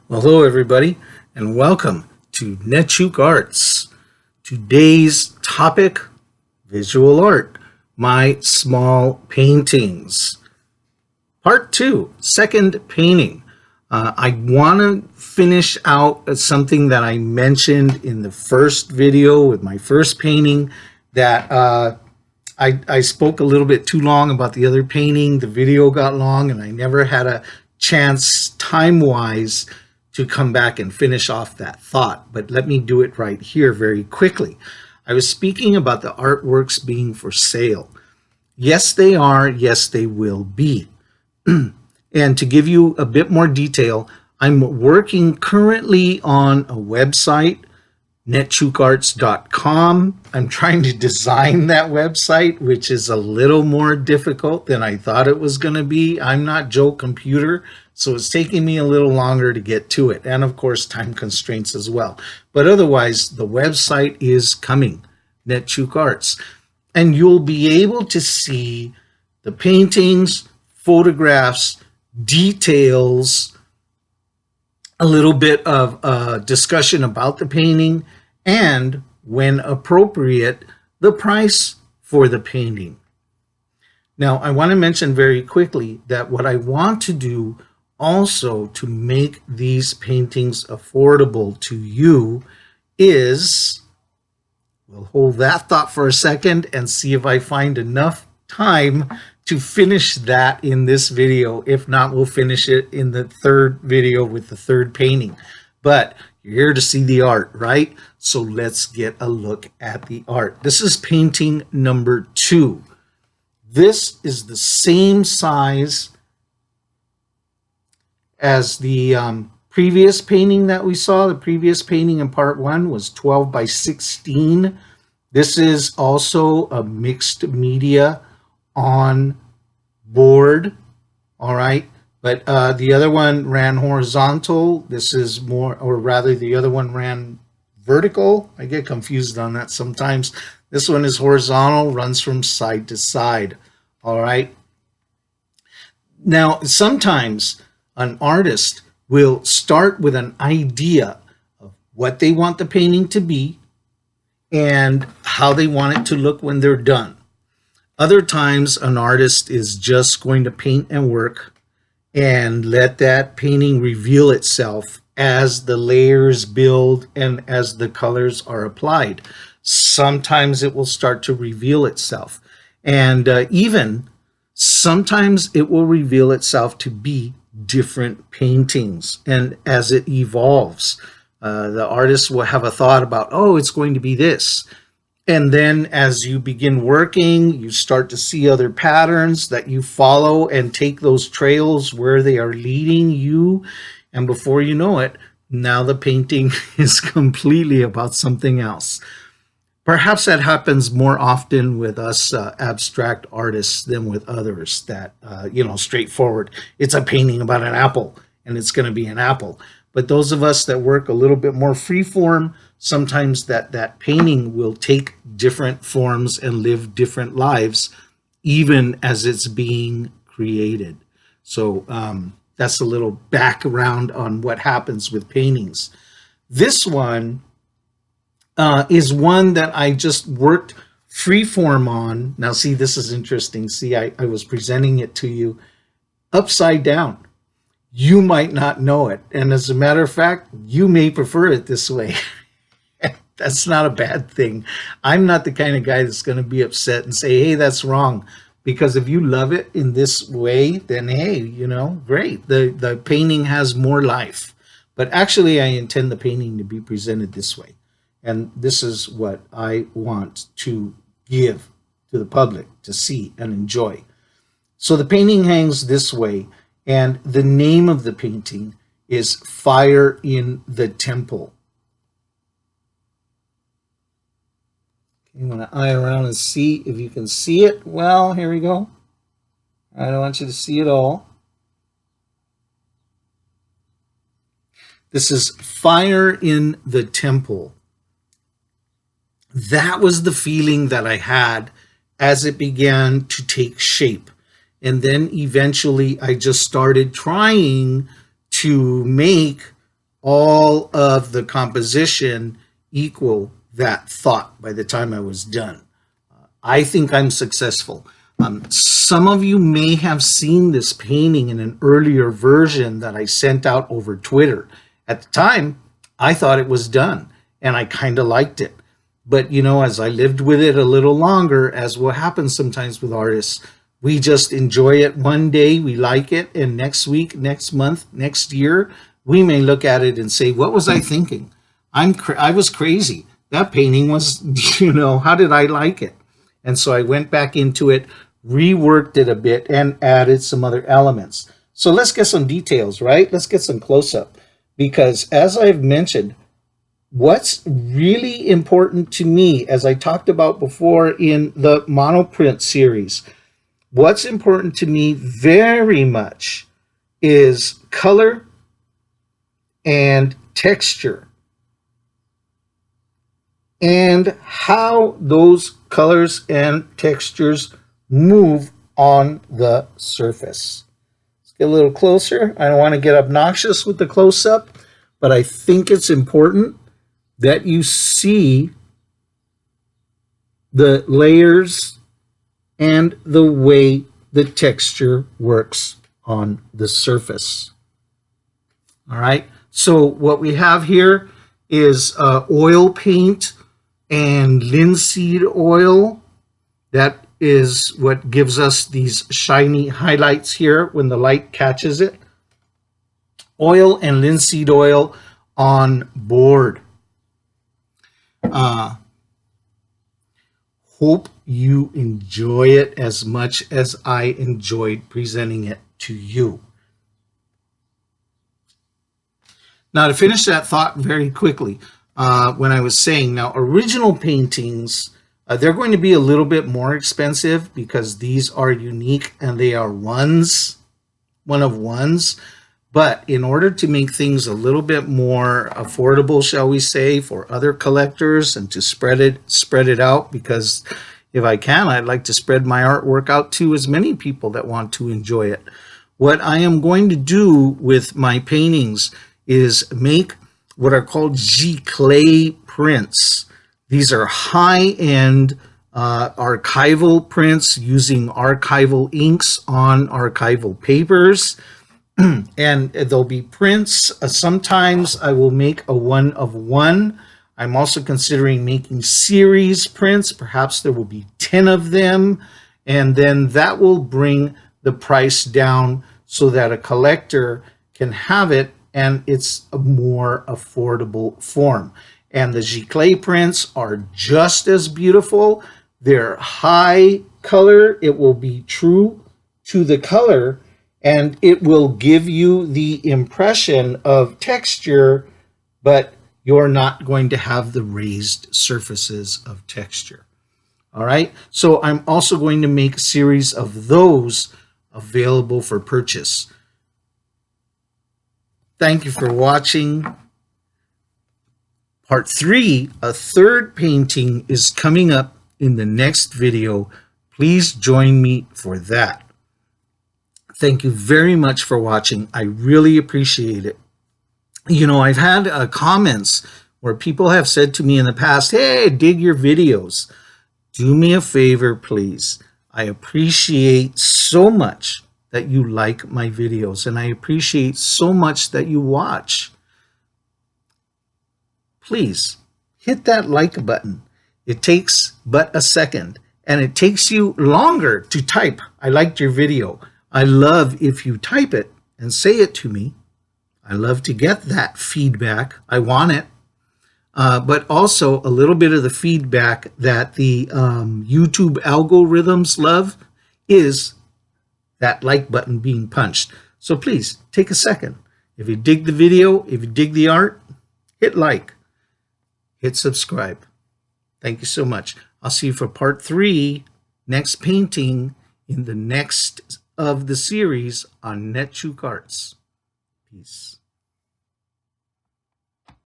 Well, hello everybody, and welcome to Netchook Arts. Today's topic, visual art, my small paintings. Part 2, second painting. I want to finish out something that I mentioned in the first video with my first painting that I spoke a little bit too long about the other painting. The video got long and I never had a chance time-wise to come back and finish off that thought, but let me do it right here very quickly. I was speaking about the artworks being for sale. Yes, they are. Yes, they will be. And to give you a bit more detail, I'm working currently on a website, netchookarts.com. I'm trying to design that website, which is a little more difficult than I thought it was going to be. I'm not Joe Computer, so it's taking me a little longer to get to it. And of course, time constraints as well. But otherwise, the website is coming, Netchook Arts. And you'll be able to see the paintings, photographs, details, a little bit of discussion about the painting, and when appropriate, the price for the painting. Now, I want to mention very quickly that what I want to do also to make these paintings affordable to you is, we'll hold that thought for a second and see if I find enough time to finish that in this video. If not, we'll finish it in the third video with the third painting. But you're here to see the art, right? So let's get a look at the art. This is painting number 2. This is the same size as the previous painting that we saw. The previous painting in part 1 was 12 by 16. This is also a mixed media on board, all right, but the other one ran horizontal. This is more, or rather the other one ran vertical. I get confused on that sometimes. This one is horizontal, runs from side to side, all right. Now, sometimes an artist will start with an idea of what they want the painting to be and how they want it to look when they're done. Other times, an artist is just going to paint and work and let that painting reveal itself as the layers build and as the colors are applied. Sometimes it will start to reveal itself. And even sometimes it will reveal itself to be different paintings. And as it evolves, the artist will have a thought about, oh, it's going to be this. And then as you begin working, you start to see other patterns that you follow and take those trails where they are leading you. And before you know it, now the painting is completely about something else. Perhaps that happens more often with us abstract artists than with others that, straightforward. It's a painting about an apple and it's going to be an apple. But those of us that work a little bit more freeform, sometimes that painting will take different forms and live different lives, even as it's being created. So that's a little background on what happens with paintings. This one is one that I just worked freeform on. Now, see, this is interesting. See, I was presenting it to you upside down. You might not know it. And as a matter of fact, you may prefer it this way. That's not a bad thing. I'm not the kind of guy that's going to be upset and say, hey, that's wrong. Because if you love it in this way, then hey, great. The painting has more life. But actually, I intend the painting to be presented this way. And this is what I want to give to the public to see and enjoy. So the painting hangs this way. And the name of the painting is Fire in the Temple. You want to eye around and see if you can see it. Well, here we go. I don't want you to see it all. This is Fire in the Temple. That was the feeling that I had as it began to take shape. And then eventually I just started trying to make all of the composition equal that thought by the time I was done. I think I'm successful. Some of you may have seen this painting in an earlier version that I sent out over Twitter. At the time, I thought it was done, and I kind of liked it. But, you know, as I lived with it a little longer, as what happens sometimes with artists, we just enjoy it one day, we like it, and next week, next month, next year, we may look at it and say, what was I thinking? I was crazy. That painting was, you know, how did I like it? And so I went back into it, reworked it a bit, and added some other elements. So let's get some details, right? Let's get some close-up. Because as I've mentioned, what's really important to me, as I talked about before in the monoprint series, what's important to me very much is color and texture, and how those colors and textures move on the surface. Let's get a little closer. I don't want to get obnoxious with the close-up, but I think it's important that you see the layers and the way the texture works on the surface. All right, so what we have here is oil paint and linseed oil. That is what gives us these shiny highlights here when the light catches it. Oil and linseed oil on board. Hope you enjoy it as much as I enjoyed presenting it to you. Now, to finish that thought very quickly, when I was saying, now original paintings, they're going to be a little bit more expensive because these are unique and they are one of ones. But in order to make things a little bit more affordable, shall we say, for other collectors and to spread it out, because if I can, I'd like to spread my artwork out to as many people that want to enjoy it. What I am going to do with my paintings is make what are called giclée prints. These are high-end archival prints using archival inks on archival papers. And there'll be prints. Sometimes I will make a one of one. I'm also considering making series prints. Perhaps there will be 10 of them. And then that will bring the price down so that a collector can have it and it's a more affordable form. And the giclée prints are just as beautiful. They're high color. It will be true to the color, and it will give you the impression of texture, but you're not going to have the raised surfaces of texture. All right, so I'm also going to make a series of those available for purchase. Thank you for watching. Part 3, a third painting, is coming up in the next video. Please join me for that. Thank you very much for watching. I really appreciate it. You know, I've had comments where people have said to me in the past, hey, I dig your videos. Do me a favor, please. I appreciate so much that you like my videos, and I appreciate so much that you watch. Please hit that like button. It takes but a second, and it takes you longer to type, I liked your video. I love if you type it and say it to me. I love to get that feedback. I want it. But also a little bit of the feedback that the YouTube algorithms love is that like button being punched. So please take a second. If you dig the video, if you dig the art, hit like, hit subscribe. Thank you so much. I'll see you for part 3, next painting in the next of the series on Netchook Arts. Peace.